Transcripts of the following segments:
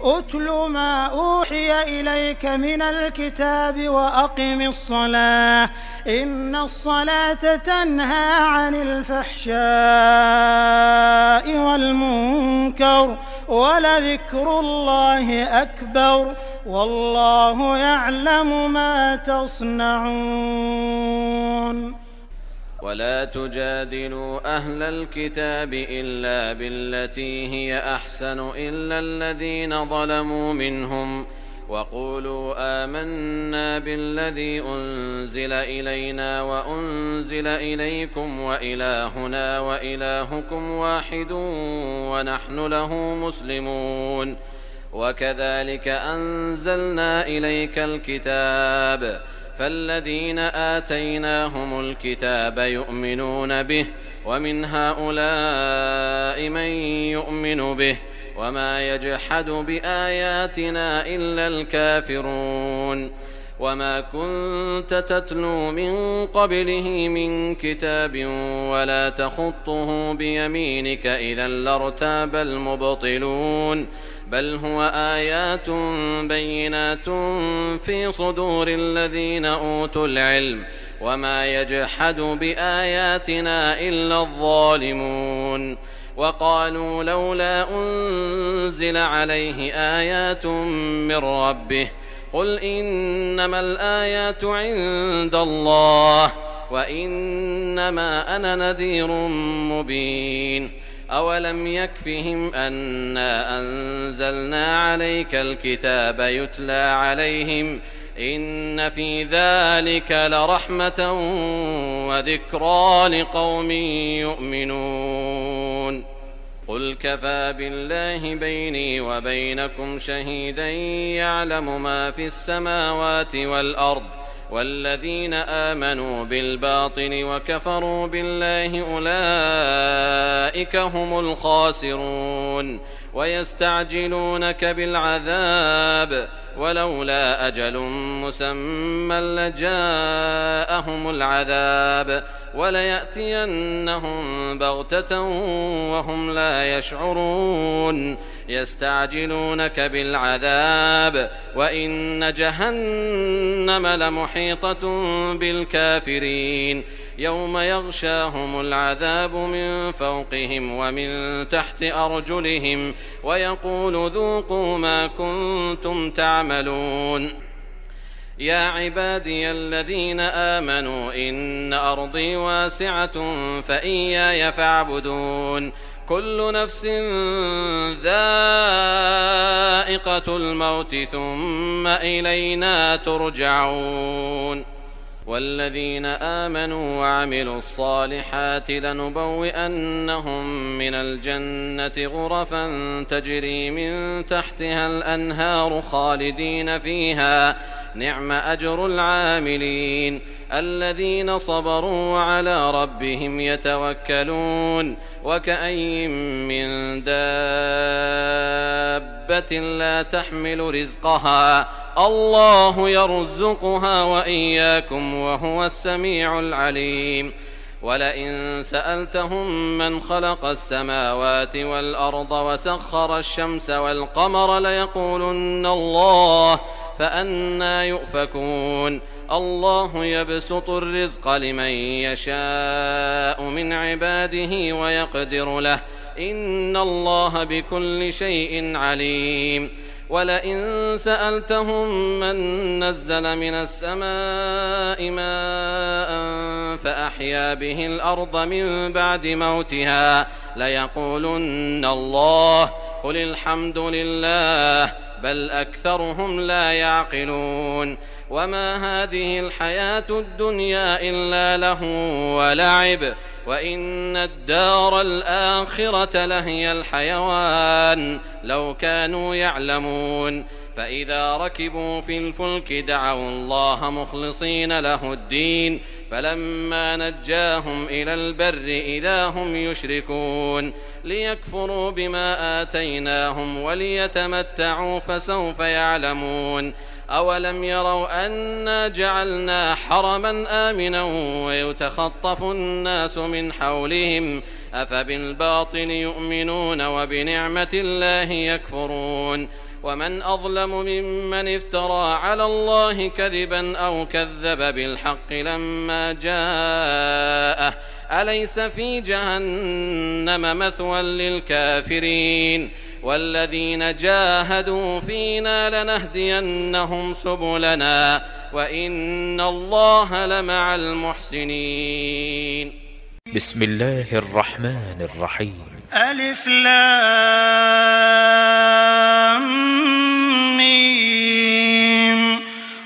أتل ما أوحي إليك من الكتاب وأقم الصلاة إن الصلاة تنهى عن الفحشاء والمنكر ولذكر الله أكبر والله يعلم ما تصنعون. ولا تجادلوا أهل الكتاب إلا بالتي هي أحسن إلا الذين ظلموا منهم وقولوا آمنا بالذي أنزل إلينا وأنزل إليكم وإلهنا وإلهكم واحد ونحن له مسلمون وكذلك أنزلنا إليك الكتاب فالذين آتيناهم الكتاب يؤمنون به ومن هؤلاء من يؤمن به وما يجحد بآياتنا إلا الكافرون وما كنت تتلو من قبله من كتاب ولا تخطه بيمينك إذا لارتاب المبطلون بل هو آيات بينات في صدور الذين أوتوا العلم وما يجحد بآياتنا إلا الظالمون وقالوا لولا أنزل عليه آيات من ربه قل إنما الآيات عند الله وإنما أنا نذير مبين أولم يكفهم أنا أنزلنا عليك الكتاب يتلى عليهم إن في ذلك لرحمة وذكرى لقوم يؤمنون قل كفى بالله بيني وبينكم شهيدا يعلم ما في السماوات والأرض والذين آمنوا بالباطل وكفروا بالله أولئك هم الخاسرون ويستعجلونك بالعذاب ولولا أجل مسمى لجاءهم العذاب وليأتينهم بغتة وهم لا يشعرون يستعجلونك بالعذاب وإن جهنم لمحيطة بالكافرين يوم يغشاهم العذاب من فوقهم ومن تحت أرجلهم ويقول ذوقوا ما كنتم تعملون يا عبادي الذين آمنوا إن أرضي واسعة فإياي فاعبدون كل نفس ذائقة الموت ثم إلينا ترجعون والذين آمنوا وعملوا الصالحات لنبوئنهم من الجنة غرفا تجري من تحتها الأنهار خالدين فيها نعم أجر العاملين الذين صبروا وعلى ربهم يتوكلون وكأي من دابة لا تحمل رزقها الله يرزقها وإياكم وهو السميع العليم ولئن سألتهم من خلق السماوات والأرض وسخر الشمس والقمر ليقولن الله فأنى يؤفكون الله يبسط الرزق لمن يشاء من عباده ويقدر له إن الله بكل شيء عليم ولئن سألتهم من نزل من السماء ماء فأحيا به الأرض من بعد موتها ليقولن الله قل الحمد لله بل أكثرهم لا يعقلون وما هذه الحياة الدنيا إلا له ولعب وإن الدار الآخرة لهي الحيوان لو كانوا يعلمون فإذا ركبوا في الفلك دعوا الله مخلصين له الدين فلما نجاهم إلى البر إذا هم يشركون ليكفروا بما آتيناهم وليتمتعوا فسوف يعلمون أولم يروا أنا جعلنا حرما آمنا ويتخطف الناس من حولهم أفبالباطل يؤمنون وبنعمة الله يكفرون ومن أظلم ممن افترى على الله كذبا أو كذب بالحق لما جاءه أليس في جهنم مثوى للكافرين والذين جاهدوا فينا لنهدينهم سبلنا وإن الله لمع المحسنين. بسم الله الرحمن الرحيم. ألف لام ميم.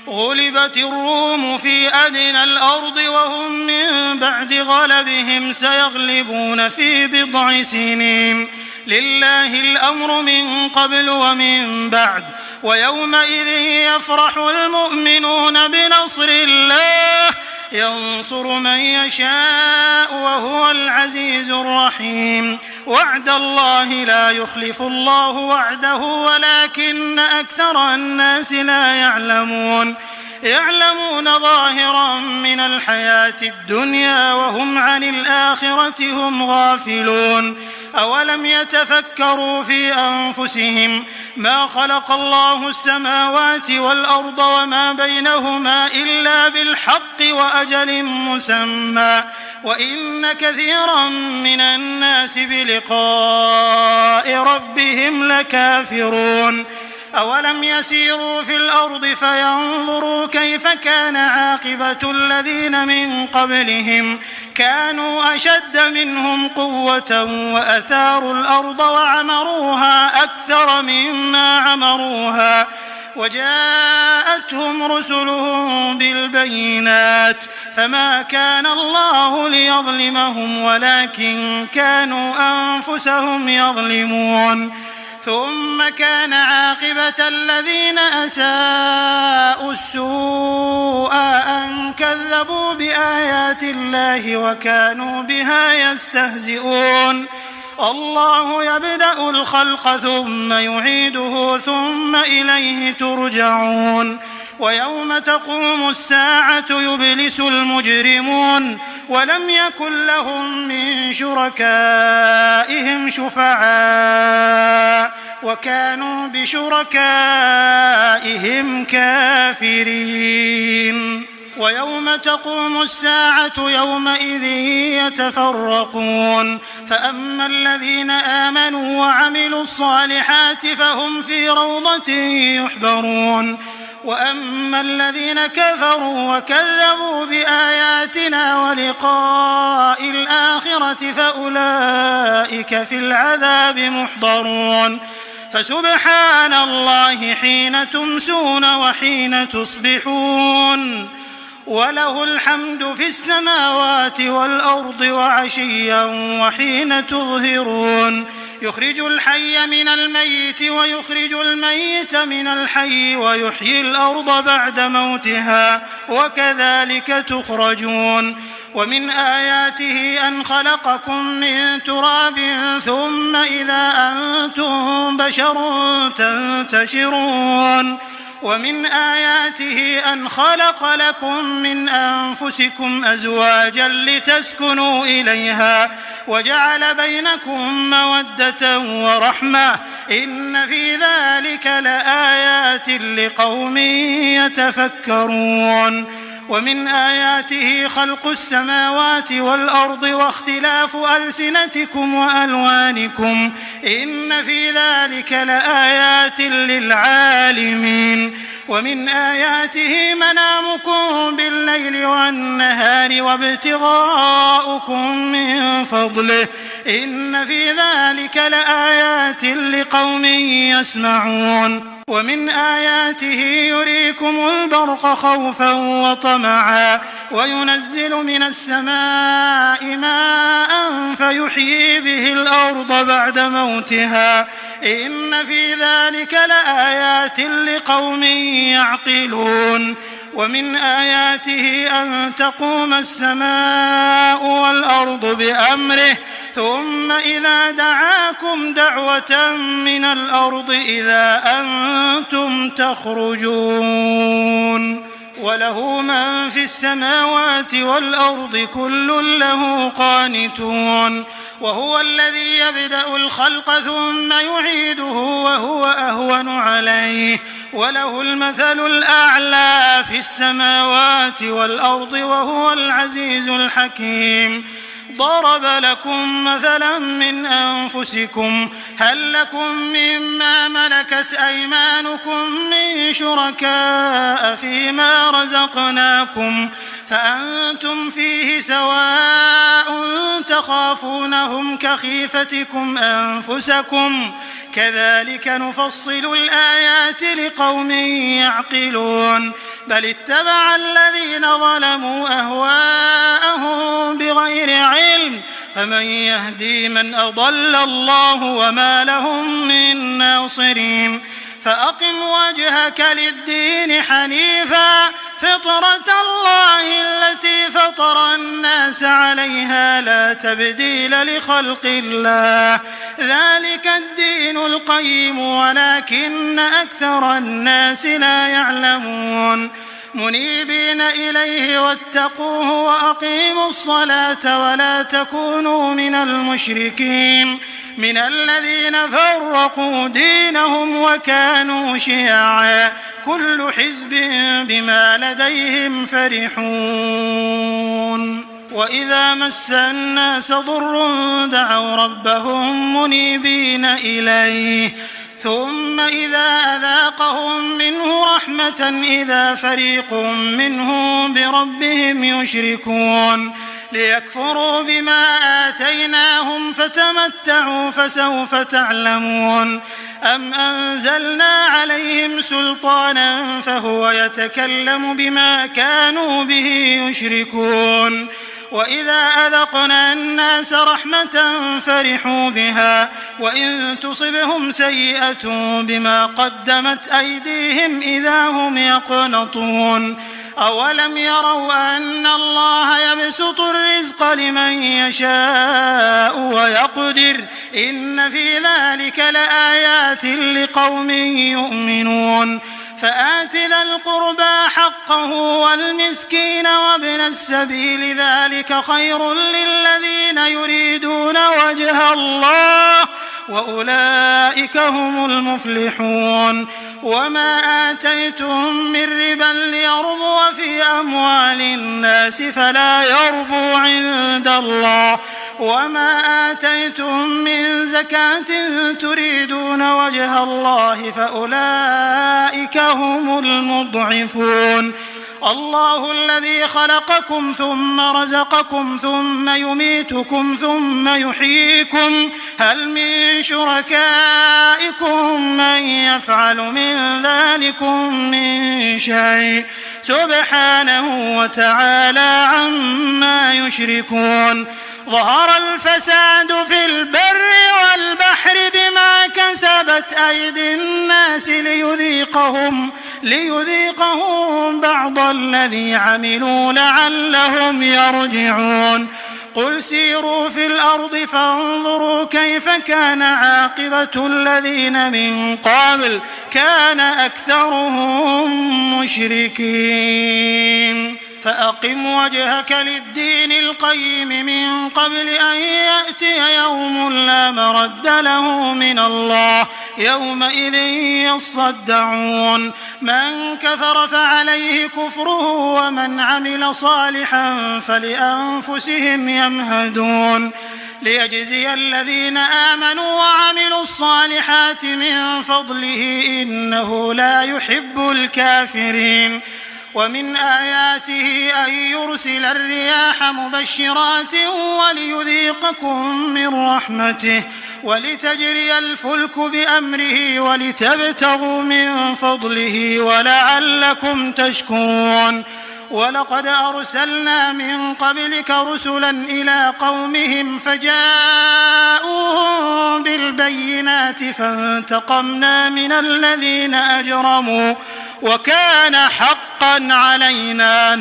غلبت الروم في أدنى الأرض وهم من بعد غلبهم سيغلبون في بضع سنين لله الأمر من قبل ومن بعد ويومئذ يفرح المؤمنون بنصر الله ينصر من يشاء وهو العزيز الرحيم. وعد الله لا يخلف الله وعده ولكن أكثر الناس لا يعلمون ظاهرا من الحياة الدنيا وهم عن الآخرة هم غافلون. أولم يتفكروا في أنفسهم ما خلق الله السماوات والأرض وما بينهما إلا بالحق وأجل مسمى وإن كثيرا من الناس بلقاء ربهم لكافرون. أولم يسيروا في الأرض فينظروا كيف كان عاقبة الذين من قبلهم كانوا أشد منهم قوة وأثاروا الأرض وعمروها أكثر مما عمروها وجاءتهم رسلهم بالبينات فما كان الله ليظلمهم ولكن كانوا أنفسهم يظلمون. ثم كان عاقبة الذين أساءوا السوء أن كذبوا بآيات الله وكانوا بها يستهزئون. الله يبدأ الخلق ثم يعيده ثم إليه ترجعون. ويوم تقوم الساعة يبلس المجرمون ولم يكن لهم من شركائهم شفعاء وكانوا بشركائهم كافرين. ويوم تقوم الساعة يومئذ يتفرقون فأما الذين آمنوا وعملوا الصالحات فهم في روضة يحبرون وأما الذين كفروا وكذبوا بآياتنا ولقاء الآخرة فأولئك في العذاب محضرون. فسبحان الله حين تمسون وحين تصبحون وله الحمد في السماوات والأرض وعشيا وحين تظهرون. يخرج الحي من الميت ويخرج الميت من الحي ويحيي الأرض بعد موتها وكذلك تخرجون. ومن آياته أن خلقكم من تراب ثم إذا أنتم بشر تنتشرون. ومن آياته أن خلق لكم من أنفسكم أزواجا لتسكنوا إليها وجعل بينكم مودة ورحمة إن في ذلك لآيات لقوم يتفكرون. ومن آياته خلق السماوات والأرض واختلاف ألسنتكم وألوانكم إن في ذلك لآيات للعالمين. ومن آياته منامكم بالليل والنهار وابتغاؤكم من فضله إن في ذلك لآيات لقوم يسمعون. ومن آياته يريكم البرق خوفا وطمعا وينزل من السماء ماء فيحيي به الأرض بعد موتها إن في ذلك لآيات لقوم يعقلون. ومن آياته أن تقوم السماء والأرض بأمره ثم إذا دعاكم دعوة من الأرض إذا أنتم تخرجون. وله من في السماوات والأرض كل له قانتون. وهو الذي يبدأ الخلق ثم يعيده وهو أهون عليه وله المثل الأعلى في السماوات والأرض وهو العزيز الحكيم. ضرب لكم مثلا من أنفسكم هل لكم مما ملكت أيمانكم من شركاء فيما رزقناكم فأنتم فيه سواء تخافونهم كخيفتكم أنفسكم كذلك نفصل الآيات لقوم يعقلون. بل اتبع الذين ظلموا أهواءهم بغير علم فمن يهدي من أضل الله وما لهم من ناصرين. فأقم وجهك للدين حنيفا فطرة الله التي فطر الناس عليها لا تبديل لخلق الله ذلك الدين القيم ولكن أكثر الناس لا يعلمون. منيبين إليه واتقوه وأقيموا الصلاة ولا تكونوا من المشركين من الذين فرقوا دينهم وكانوا شيعا كل حزب بما لديهم فرحون. وإذا مس الناس ضر دعوا ربهم منيبين إليه ثم إذا أذاقهم منه رحمة إذا فريق منهم بربهم يشركون ليكفروا بما آتيناهم فتمتعوا فسوف تعلمون. أم أنزلنا عليهم سلطانا فهو يتكلم بما كانوا به يشركون. وإذا أذقنا الناس رحمة فرحوا بها وإن تصبهم سيئة بما قدمت أيديهم إذا هم يقنطون. أولم يروا أن الله يبسط الرزق لمن يشاء ويقدر إن في ذلك لآيات لقوم يؤمنون. فآت ذا القربى حقه والمسكين وابن السبيل ذلك خير للذين يريدون وجه الله وأولئك هم المفلحون. وما آتيتم من ربا ليربو في أموال الناس فلا يربو عند الله وما آتيتم من زكاة تريدون وجه الله فأولئك هم المضعفون. الله الذي خلقكم ثم رزقكم ثم يميتكم ثم يحييكم هل من شركائكم من يفعل من ذلكم من شيء سبحانه وتعالى عما يشركون. ظهر الفساد في البر والبحر بما كسبت أيدي الناس ليذيقهم بعض الذي عملوا لعلهم يرجعون. قل سيروا في الأرض فانظروا كيف كان عاقبة الذين من قبل كان أكثرهم مشركين. فأقم وجهك للدين القيم من قبل أن يأتي يوم لا مرد له من الله يومئذ يصدعون. من كفر فعليه كفره ومن عمل صالحا فلأنفسهم يمهدون. ليجزي الذين آمنوا وعملوا الصالحات من فضله إنه لا يحب الكافرين. ومن آياته أن يرسل الرياح مبشرات وليذيقكم من رحمته ولتجري الفلك بأمره ولتبتغوا من فضله ولعلكم تشكرون. ولقد أرسلنا من قبلك رسلا إلى قومهم فجاءوهم بالبينات فانتقمنا من الذين أجرموا وكان حقا علينا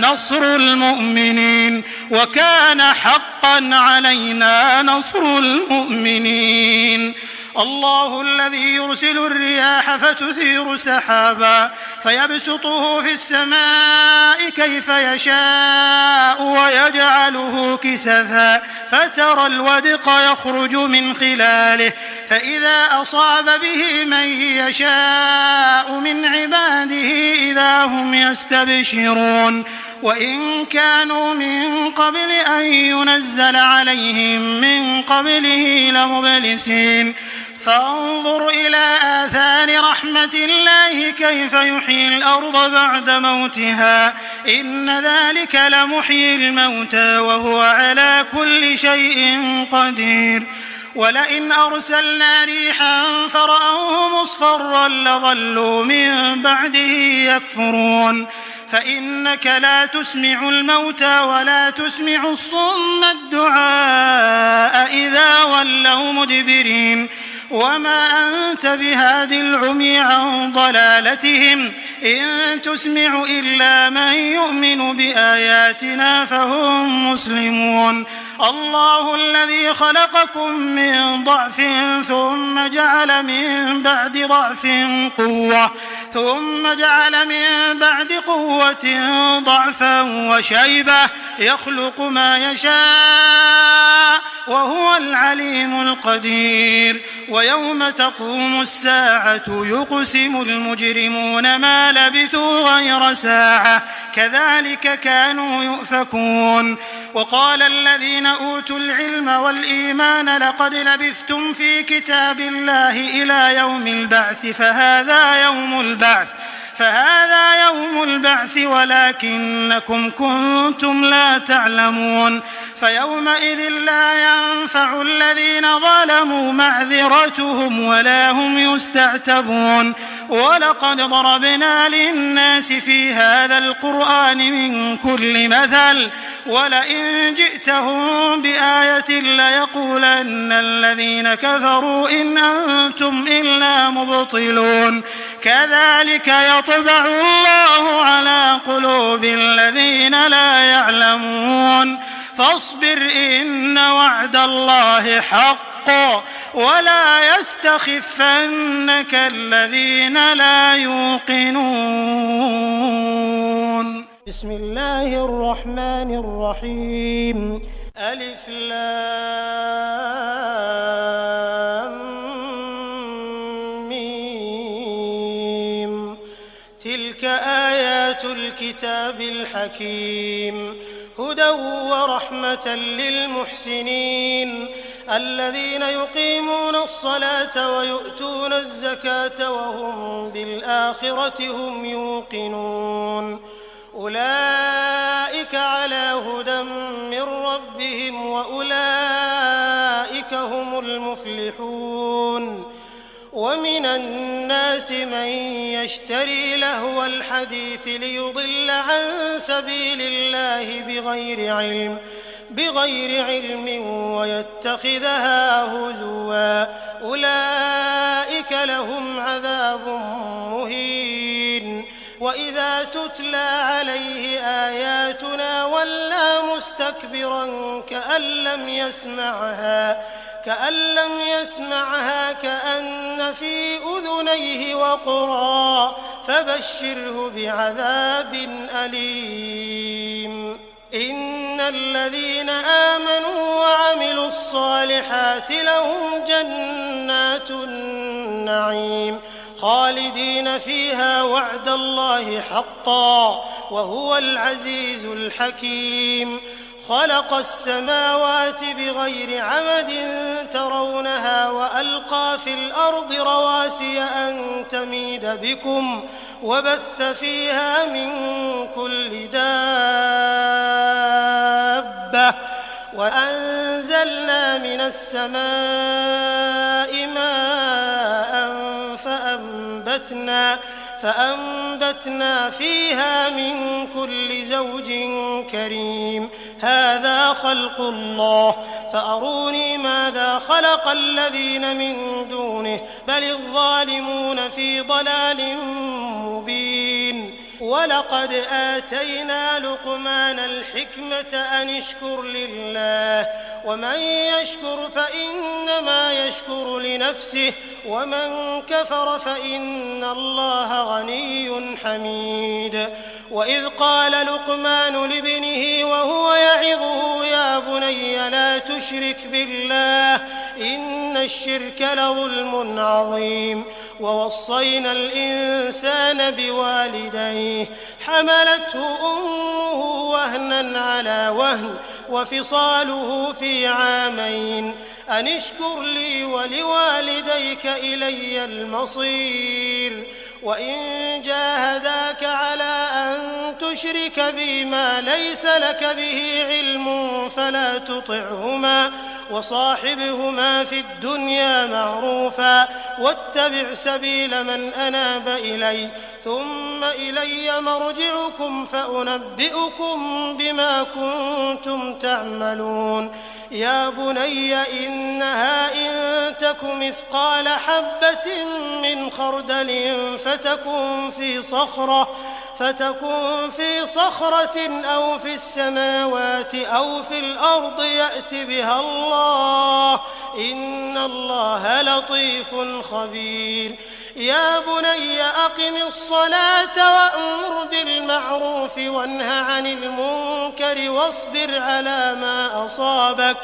نصر المؤمنين. الله الذي يرسل الرياح فتثير سحابا فيبسطه في السماء كيف يشاء ويجعله كسفا فترى الودق يخرج من خلاله فإذا أصاب به من يشاء من عباده إذا هم يستبشرون وإن كانوا من قبل أن ينزل عليهم من قبله لمبلسين فانظر إلى آثار رحمة الله كيف يحيي الأرض بعد موتها إن ذلك لمحيي الموتى وهو على كل شيء قدير ولئن أرسلنا ريحا فرأوه مصفرا لظلوا من بعده يكفرون فإنك لا تسمع الموتى ولا تسمع الصم الدعاء إذا ولوا مدبرين وما أنت بهاد العمي عن ضلالتهم إن تسمع إلا من يؤمن بآياتنا فهم مسلمون الله الذي خلقكم من ضعف ثم جعل من بعد ضعف قوة ثم جعل من بعد قوة ضعفا وشيبة يخلق ما يشاء وهو العليم القدير ويوم تقوم الساعة يقسم المجرمون ما لبثوا غير ساعة كذلك كانوا يؤفكون وقال الذين أوتوا العلم والإيمان لقد لبثتم في كتاب الله إلى يوم البعث فهذا يوم البعث ولكنكم كنتم لا تعلمون فيومئذ لا ينفع الذين ظلموا معذرتهم ولا هم يستعتبون ولقد ضربنا للناس في هذا القرآن من كل مثل ولئن جئتهم بآية ليقولن الذين كفروا إن أنتم إلا مبطلون كذلك يطبع الله على قلوب الذين لا يعلمون فاصبر إن وعد الله حق ولا يستخفنك الذين لا يوقنون بسم الله الرحمن الرحيم ألف لام ميم تلك آيات الكتاب الحكيم هدى ورحمة للمحسنين الذين يقيمون الصلاة ويؤتون الزكاة وهم بالآخرة هم يوقنون أولئك على هدى من ربهم وأولئك هم المفلحون ومن الناس من يشتري لهو الحديث ليضل عن سبيل الله بغير علم ويتخذها هزوا أولئك لهم عذاب مهين وإذا تتلى عليه آياتنا ولى مستكبرا كأن لم يسمعها كأن في أذنيه وقرا فبشره بعذاب أليم إن الذين آمنوا وعملوا الصالحات لهم جنات النعيم خالدين فيها وعد الله حقا وهو العزيز الحكيم خلق السماوات بغير عمد ترونها وألقى في الأرض رواسي أن تميد بكم وبث فيها من كل دابة وأنزلنا من السماء ماء فأنبتنا فيها من كل زوج كريم هذا خلق الله فأروني ماذا خلق الذين من دونه بل الظالمون في ضلال مبين ولقد آتينا لقمان الحكمة أن اشكر لله ومن يشكر فإنما يشكر لنفسه ومن كفر فإن الله غني حميد. وإذ قال لقمان لابنه وهو يعظه يا بني لا تشرك بالله إن الشرك لظلم عظيم. ووصينا الإنسان بوالديه حملته أمه وهنا على وهن وفصاله في عامين أن اشكر لي ولوالديك إلي المصير. وإن جاهداك على أن تشرك بي ما ليس لك به علم فلا تطعهما وصاحبهما في الدنيا معروفا واتبع سبيل من أناب إلي ثم إلي مرجعكم فأنبئكم بما كنتم تعملون. يا بني إنها إن تك مثقال حبة من خردل فتكن في صخرة أو في السماوات أو في الأرض يأت بها الله إن الله لطيف خبير. يا بني أقم الصلاة وأمر بالمعروف وانه عن المنكر واصبر على ما أصابك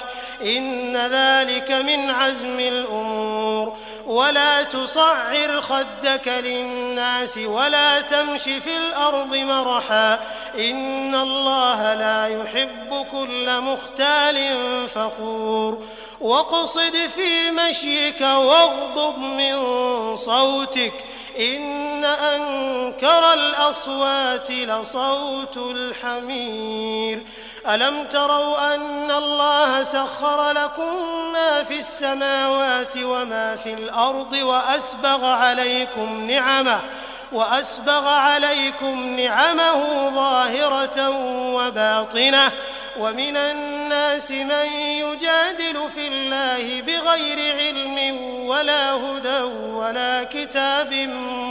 إن ذلك من عزم الأمور. ولا تصعر خدك للناس ولا تمش في الأرض مرحا إن الله لا يحب كل مختال فخور. واقصد في مشيك واغضض من صوتك إن أنكر الأصوات لصوت الحمير. ألم تروا أن الله سخر لكم ما في السماوات وما في الأرض وأسبغ عليكم نعمه ظاهرة وباطنة ومن الناس من يجادل في الله بغير علم ولا هدى ولا كتاب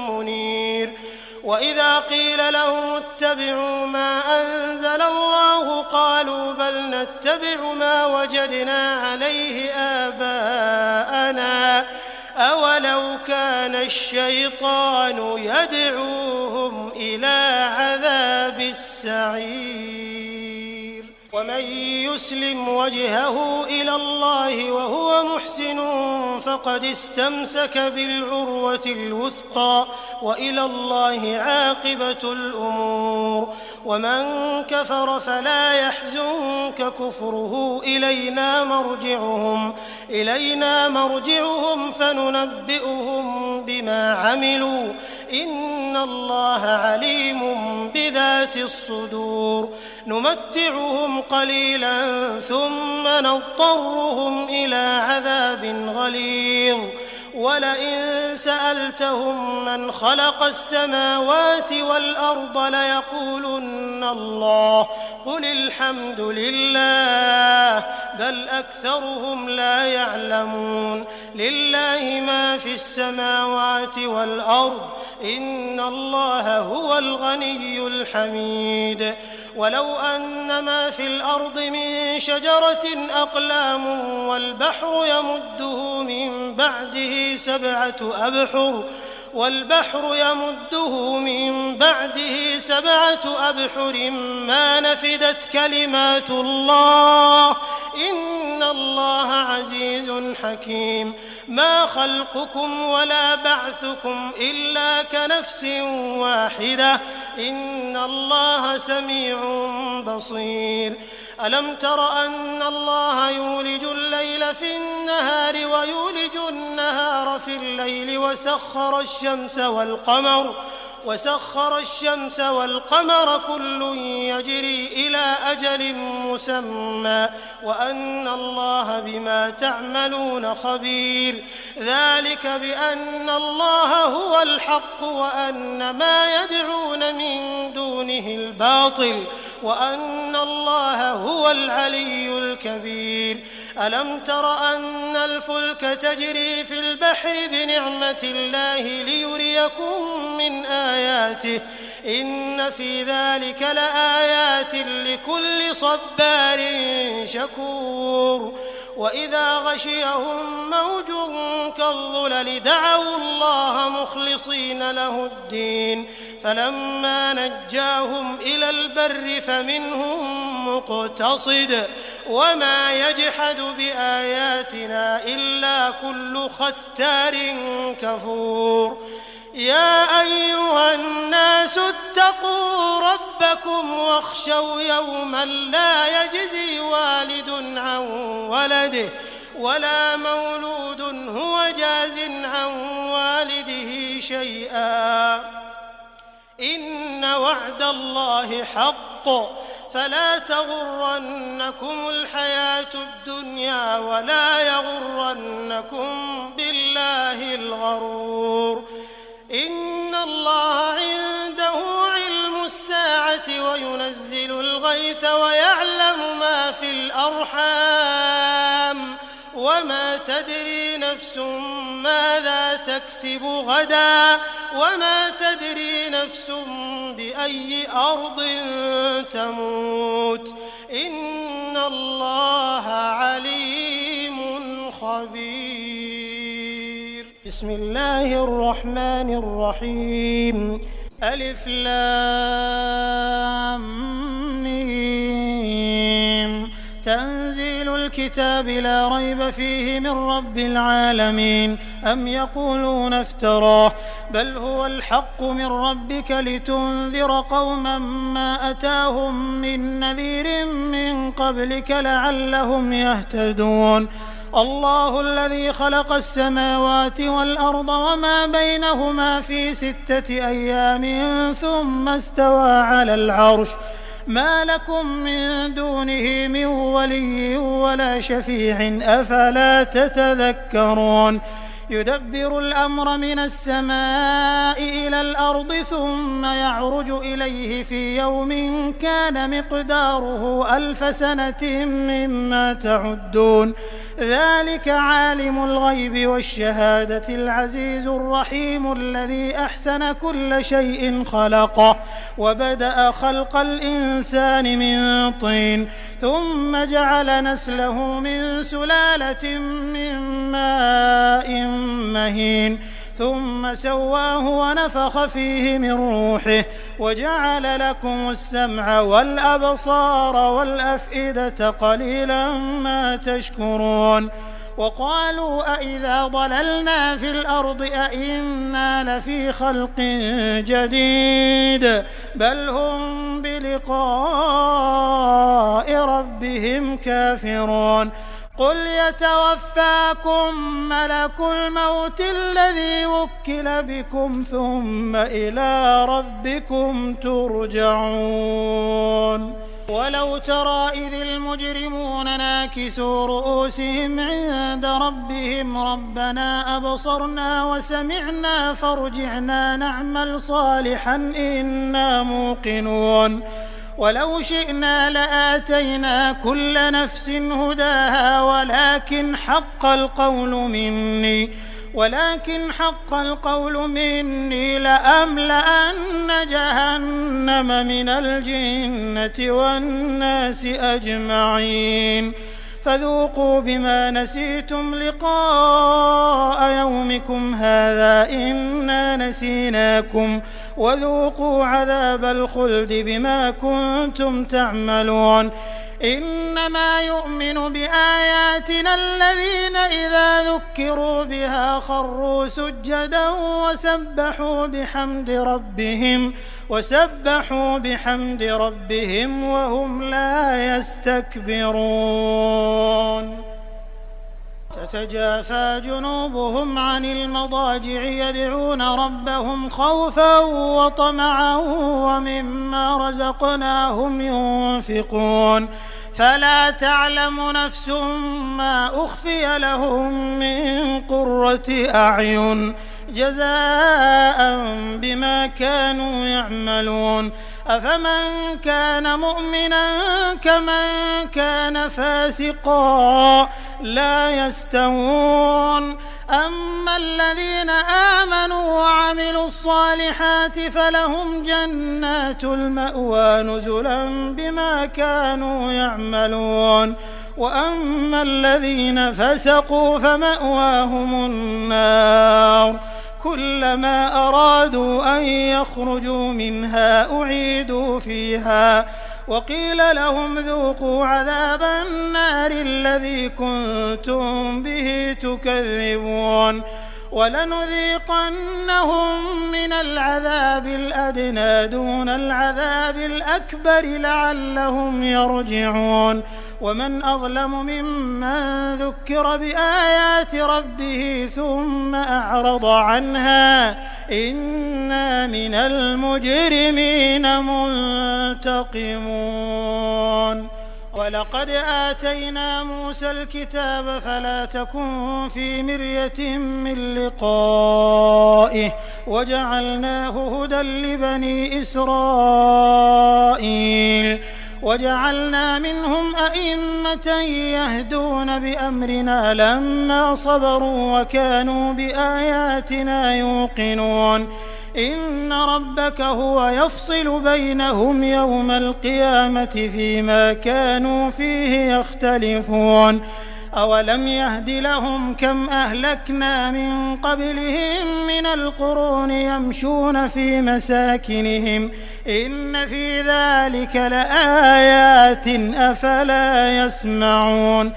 منير. وإذا قيل لهم اتبعوا ما أنزل الله قالوا بل نتبع ما وجدنا عليه آباءنا أولو كان الشيطان يدعوهم إلى عذاب السعير. ومن يسلم وجهه إلى الله وهو محسن فقد استمسك بالعروة الوثقى وإلى الله عاقبة الأمور. ومن كفر فلا يحزنك كفره إلينا مرجعهم فننبئهم بما عملوا إن الله عليم بذات الصدور. نمتعهم قليلا ثم نضطرهم إلى عذاب غليظ. ولئن سألتهم من خلق السماوات والأرض ليقولن الله قل الحمد لله بل أكثرهم لا يعلمون. لله ما في السماوات والأرض إن الله هو الغني الحميد. ولو أن ما في الأرض من شجرة أقلام والبحر يمده من بعده سبعة أبحر ما نفدت كلمات الله إن الله عزيز حكيم. ما خلقكم ولا بعثكم إلا كنفس واحدة إن الله سميع بصير. ألم تر أن الله يولج الليل في النهار ويولج النهار في الليل وسخر الشمس والقمر كل يجري إلى أجل مسمى وأن الله بما تعملون خبير. ذلك بأن الله هو الحق وأن ما يدعون من دونه الباطل وأن الله هو العلي الكبير. ألم تر أن الفلك تجري في البحر بنعمة الله ليريكم من آياته إن في ذلك لآيات لكل صبار شكور. وإذا غشيهم موج كالظلل دعوا الله مخلصين له الدين فلما نجاهم إلى البر فمنهم مقتصد وما يجحد بآياتنا إلا كل ختار كفور. يا أيها الناس اتقوا ربكم واخشوا يوما لا يجزي والد عن ولده ولا مولود هو جاز عن والده شيئا إن وعد الله حق فلا تغرنكم الحياة الدنيا ولا يغرنكم بالله الغرور. إن الله عنده علم الساعة وينزل الغيث ويعلم ما في الأرحام وما تدري نفس ماذا تكسب غدا وما تدري نفس بأي أرض تموت إن الله عليم خبير. بسم الله الرحمن الرحيم. ألف لام ميم. تنزيل الكتاب لا ريب فيه من رب العالمين. أم يقولون افتراه بل هو الحق من ربك لتنذر قوما ما أتاهم من نذير من قبلك لعلهم يهتدون. الله الذي خلق السماوات والأرض وما بينهما في 6 أيام ثم استوى على العرش ما لكم من دونه من ولي ولا شفيع أفلا تتذكرون. يدبر الأمر من السماء إلى الأرض ثم يعرج إليه في يوم كان مقداره 1000 سنة مما تعدون. ذلك عالم الغيب والشهادة العزيز الرحيم الذي أحسن كل شيء خلقه وبدأ خلق الإنسان من طين ثم جعل نسله من سلالة من ماء مهين ثم سواه ونفخ فيه من روحه وجعل لكم السمع والأبصار والأفئدة قليلا ما تشكرون. وقالوا أإذا ضللنا في الأرض أإنا لفي خلق جديد بل هم بلقاء ربهم كافرون. قل يتوفاكم ملك الموت الذي وكل بكم ثم إلى ربكم ترجعون. ولو ترى إذ المجرمون ناكسوا رؤوسهم عند ربهم ربنا أبصرنا وسمعنا فارجعنا نعمل صالحا إنا موقنون. ولو شئنا لآتينا كل نفس هداها ولكن حق القول مني لأملأن جهنم من الجنة والناس أجمعين. فذوقوا بما نسيتم لقاء يومكم هذا إنا نسيناكم وذوقوا عذاب الخلد بما كنتم تعملون. إنما يؤمن بآياتنا الذين إذا ذكروا بها خروا سجدا وسبحوا بحمد ربهم وهم لا يستكبرون. تتجافى جنوبهم عن المضاجع يدعون ربهم خوفا وطمعا ومما رزقناهم ينفقون. فلا تعلم نفس ما أخفي لهم من قرة أعين جزاء بما كانوا يعملون أفمن كان مؤمنا كمن كان فاسقا لا يستوون أما الذين آمنوا وعملوا الصالحات فلهم جنات المأوى نزلا بما كانوا يعملون وأما الذين فسقوا فمأواهم النار كلما أرادوا أن يخرجوا منها أعيدوا فيها وقيل لهم ذوقوا عذاب النار الذي كنتم به تكذبون ولنذيقنهم من العذاب الأدنى دون العذاب الأكبر لعلهم يرجعون ومن أظلم ممن ذكر بآيات ربه ثم أعرض عنها إنا من المجرمين منتقمون ولقد آتينا موسى الكتاب فلا تكن في مرية من لقائه وجعلناه هدى لبني إسرائيل وجعلنا منهم أئمة يهدون بأمرنا لما صبروا وكانوا بآياتنا يوقنون إن ربك هو يفصل بينهم يوم القيامة فيما كانوا فيه يختلفون أولم يهد لهم كم أهلكنا من قبلهم من القرون يمشون في مساكنهم إن في ذلك لآيات أفلا يسمعون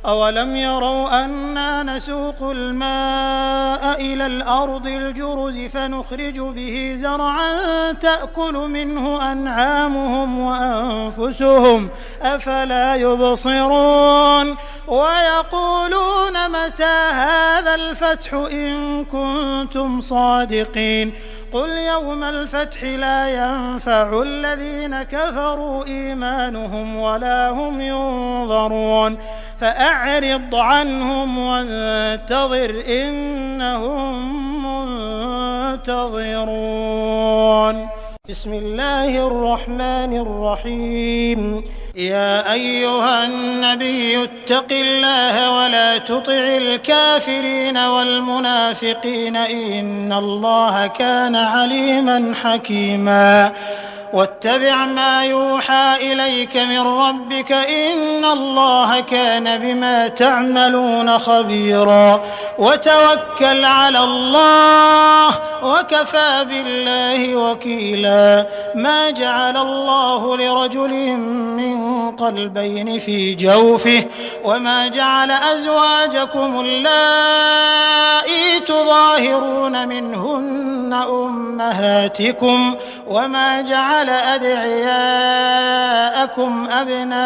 أولم يروا أنا نسوق الماء إلى الأرض الجرز فنخرج به زرعا تأكل منه أنعامهم وأنفسهم أفلا يبصرون ويقولون متى هذا الفتح إن كنتم صادقين قل يوم الفتح لا ينفع الذين كفروا إيمانهم ولا هم ينظرون فأعرض عنهم وانتظر إنهم منتظرون بسم الله الرحمن الرحيم يا أيها النبي اتق الله ولا تطع الكافرين والمنافقين إن الله كان عليما حكيما واتبع ما يوحى إليك من ربك إن الله كان بما تعملون خبيرا وتوكل على الله وكفى بالله وكيلا ما جعل الله لرجل من قلبين في جوفه وما جعل أزواجكم اللائي تظاهرون منهن أمهاتكم وما جعل أدعياءكم أبناءكم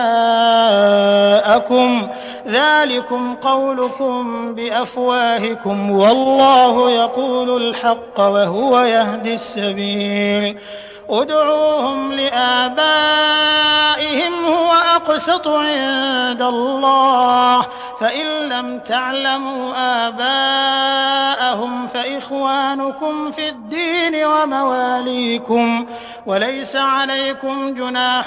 ذلكم قولكم بأفواهكم والله يقول الحق وهو يهدي السبيل ادعوهم لآبائهم هو أقسط عند الله فإن لم تعلموا آباءهم فإخوانكم في الدين ومواليكم وليس عليكم جناح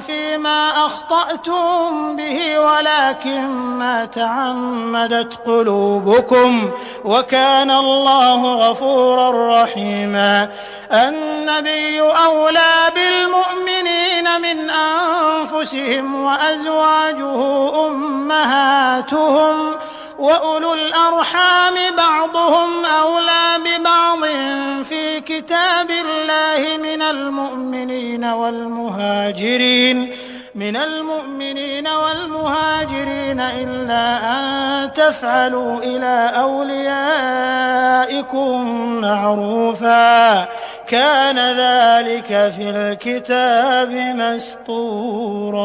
فيما أخطأتم به ولكن ما تعمدت قلوبكم وكان الله غفورا رحيما النبي أولى بالمؤمنين من أنفسهم وأزواجه أمهاتهم وأولو الأرحام بعضهم أولى ببعض في كتاب الله من المؤمنين والمهاجرين إلا أن تفعلوا إلى أوليائكم معروفا كان ذلك في الكتاب مسطورا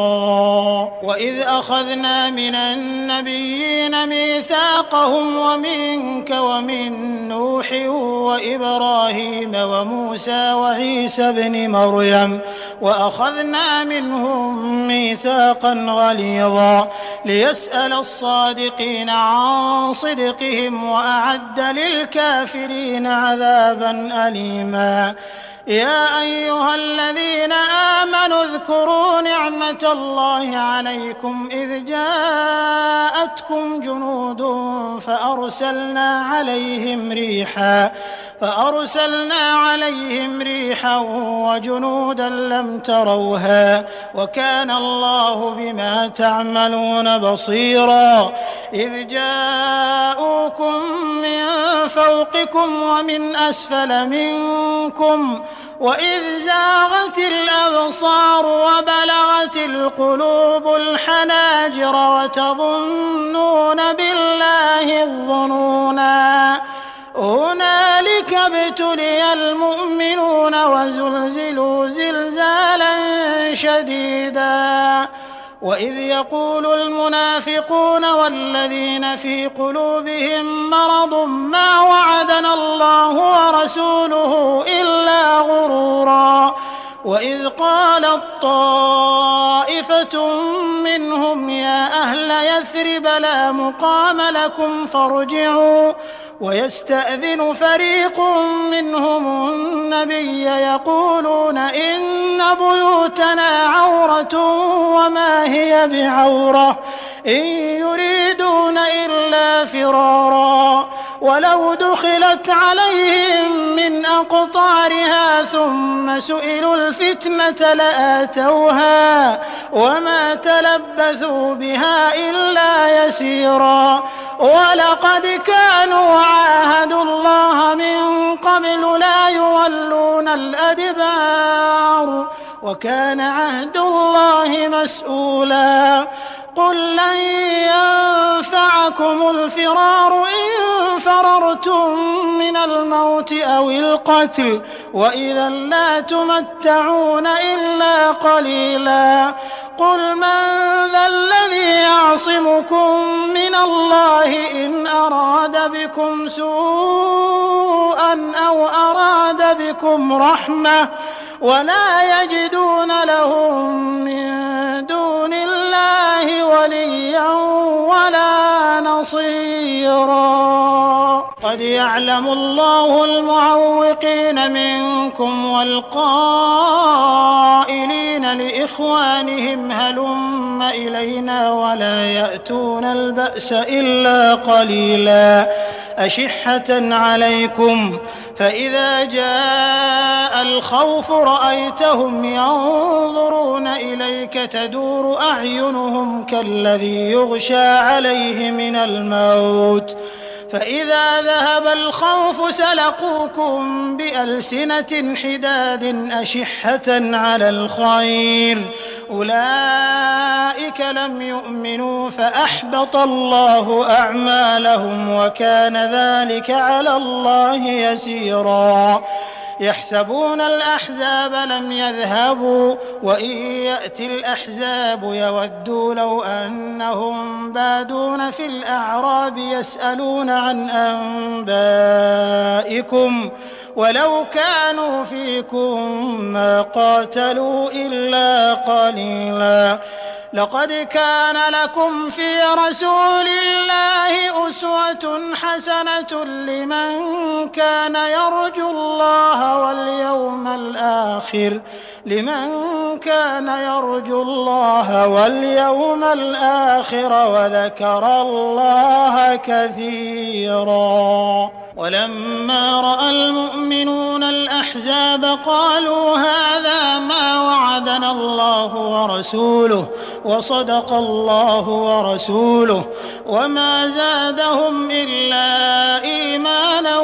وإذ أخذنا من النبيين ميثاقهم ومنك ومن نوح وإبراهيم وموسى وعيسى بن مريم وأخذنا منهم ميثاقا غليظا ليسأل الصادقين عن صدقهم وأعد للكافرين عذابا أليما يا أيها الذين آمنوا اذكروا نعمة الله عليكم إذ جاءتكم جنود فأرسلنا عليهم ريحا وجنودا لم تروها وكان الله بما تعملون بصيرا إذ جاءوكم من فوقكم ومن أسفل منكم وإذ زاغت الأبصار وبلغت القلوب الحناجر وتظنون بالله الظنونا هنالك ابتلي المؤمنون وزلزلوا زلزالا شديدا وإذ يقول المنافقون والذين في قلوبهم مرض ما وعدنا الله ورسوله إلا غرورا وإذ قالت طائفة منهم يا أهل يثرب لا مقام لكم فارجعوا ويستأذن فريق منهم النبي يقولون إن بيوتنا عورة وما هي بعورة إن يريدون إلا فرارا ولو دخلت عليهم من أقطارها ثم سئلوا الفتنة لآتوها وما تلبثوا بها إلا يسيرا ولقد كانوا عاهدوا الله من قبل لا يولون الأدبار وكان عهد الله مسؤولا قل لن ينفعكم الفرار إن فررتم من الموت أو القتل وإذا لا تمتعون إلا قليلا قل من ذا الذي يعصمكم من الله إن أراد بكم سوءا أو أراد بكم رحمة ولا يجدون لهم من دون الله وليا ولا نصيرا قد يعلم الله المعوقين منكم والقائلين لإخوانهم هلم إلينا ولا يأتون البأس إلا قليلا أشحة عليكم فإذا جاء الخوف رأيتهم ينظرون إليك تدور أعينهم كالذي يغشى عليه من الموت فإذا ذهب الخوف سلقوكم بألسنة حداد أشحة على الخير أولئك لم يؤمنوا فأحبط الله أعمالهم وكان ذلك على الله يسيرا يحسبون الأحزاب لم يذهبوا وإن يأتي الأحزاب يودوا لو أنهم بادون في الأعراب يسألون عن أنبائكم ولو كانوا فيكم ما قاتلوا إلا قليلا لقد كان لكم في رسول الله أسوة حسنة لمن كان يرجو الله واليوم الآخر وذكر الله كثيرا ولما رأى المؤمنون الأحزاب قالوا هذا ما وعدنا الله ورسوله وصدق الله ورسوله وما زادهم إلا إيمانا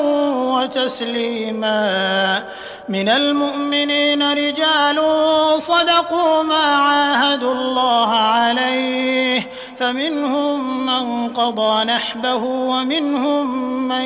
وتسليما من المؤمنين رجال صدقوا ما عاهدوا الله عليه فمنهم من قضى نحبه ومنهم من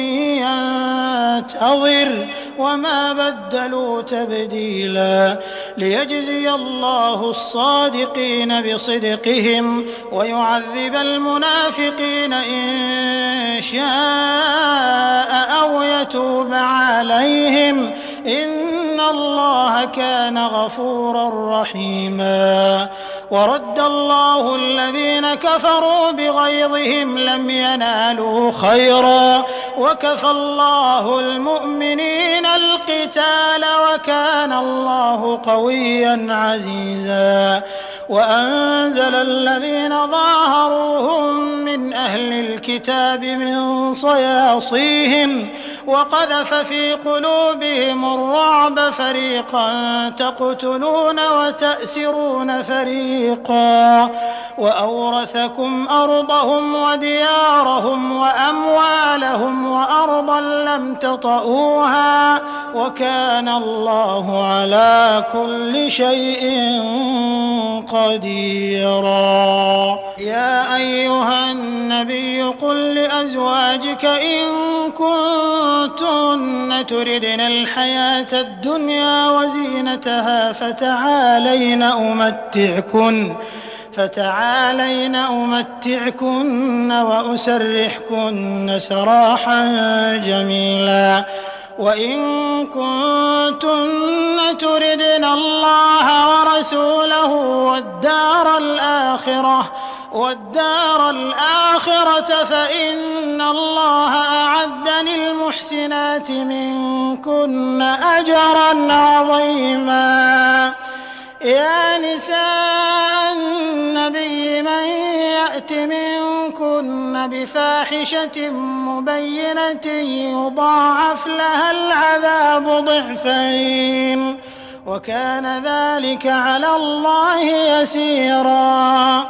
ينتظر وما بدلوا تبديلا ليجزي الله الصادقين بصدقهم ويعذب المنافقين إن شاء أو يتوب عليهم إن الله كان غفورا رحيما ورد الله الذين كفروا بغيظهم لم ينالوا خيرا وكفى الله المؤمنين القتال وكان الله قويا عزيزا وأنزل الذين ظاهروهم من أهل الكتاب من صياصيهم وقذف في قلوبهم الرعب فريقا تقتلون وتأسرون فريقا وأورثكم أرضهم وديارهم وأموالهم وأرضا لم تطئوها وكان الله على كل شيء قديرا يا أيها النبي قل لأزواجك إن كنتن تردن الحياة الدنيا وزينتها فتعالين أمتعكن وأسرحكن سراحا جميلا وإن كنتن تردن الله ورسوله والدار الآخرة فإن الله أعد للمحسنات منكن أجرا عظيما يا نساء النبي من يأت منكن بفاحشة مبينة يضاعف لها العذاب ضعفين وكان ذلك على الله يسيرا